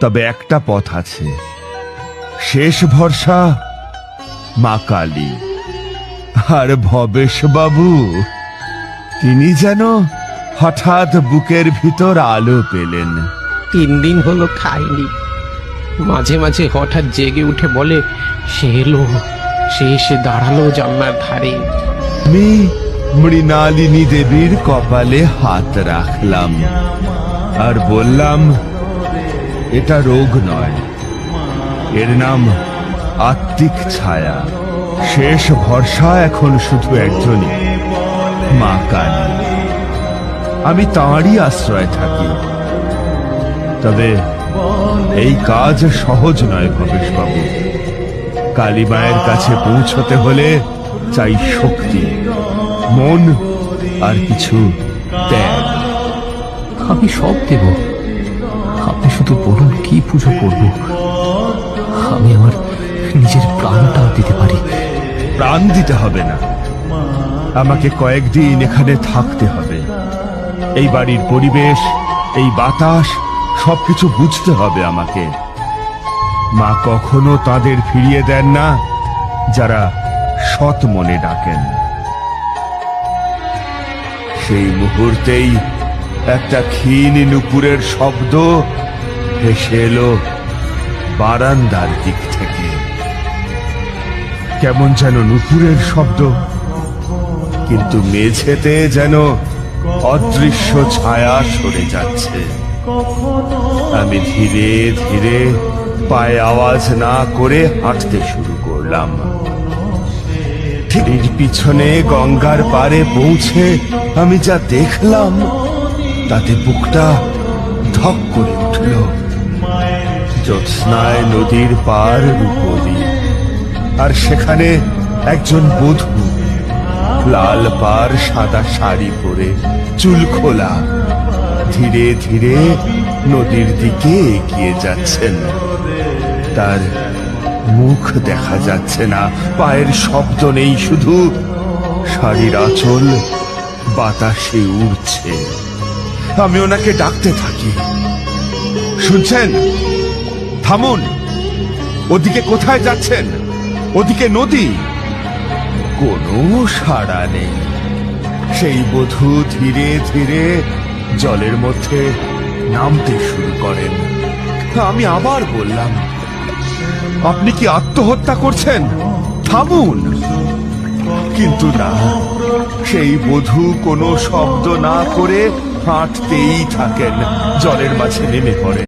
তবে একটা পথ আছে, শেষ ভরসা মা কালী। আর ভবেশ বাবু, তিনি যেন হঠাৎ বুকের ভিতর আলো পেলেন। 3 দিন হলো খাইনি। মাঝে মাঝে হঠাৎ জেগে উঠে বলে, সে এলো, সে এসে দাঁড়ালো জানলার ধারে। আমি মৃণালিনী দেবীর কপালে হাত রাখলাম আর বললাম, এটা রোগ নয়, এর নাম আত্মিক ছায়া। শেষ ভরসা এখন শুধু একজনই, মা কালী। আমি তাঁরই আশ্রয় থাকি। তবে এই কাজ সহজ নয় ভবেশ বাবু। কালী মায়ের কাছে পৌঁছতে হলে চাই শক্তি, মন আর কিছু ত্যাগ। আমি সব দেব, আপনি শুধু বলুন কি পুজো করব। আমি আমার নিজের প্রাণটাও দিতে পারি। প্রাণ দিতে হবে না, আমাকে কয়েকদিন এখানে থাকতে হবে। এই বাড়ির পরিবেশ, এই বাতাস সবকিছু বুঝতে হবে আমাকে। মা কখনো তাদের ফিরিয়ে দেন না যারা সৎ মনে ডাকেন। সেই মুহূর্তেই একটা ক্ষীণ নুপুরের শব্দ ভেসে এলো বারান্দার দিক থেকে। কেমন যেন নুপুরের শব্দ, কিন্তু মেঝেতে যেন অদৃশ্য ছায়া সরে যাচ্ছে। আমি ধীরে ধীরে পায়ে আওয়াজ না করে হাঁটতে শুরু করলাম। ঠিক পিছনে গঙ্গার পাড়ে পৌঁছে আমি যা দেখলাম তাতে বুকটা ধক করে উঠল। জ্যোৎস্নায় নদীর পার রূপবী, আর সেখানে একজন বধূ, লাল পাড় সাদা শাড়ি পরে, চুল খোলা, ধীরে ধীরে নদীর দিকে এগিয়ে যাচ্ছেন। তার মুখ দেখা যাচ্ছে না, পায়ের শব্দ নেই, শুধু শাড়ির আঁচল বাতাসে উড়ছে। আমি ওনাকে ডাকতে থাকি, শুনছেন? থামুন, ওদিকে কোথায় যাচ্ছেন? ওদিকে নদী। কোনো সাড়া নেই। সেই বধূ ধীরে ধীরে জলের মধ্যে নামতে শুরু করেন। আমি আবার বললাম, আপনি কি আত্মহত্যা করছেন? থামুন। কিন্তু না, সেই বধূ কোনো শব্দ না করে হাঁটতেই থাকেন, জলের মাঝে নেমে পড়ে।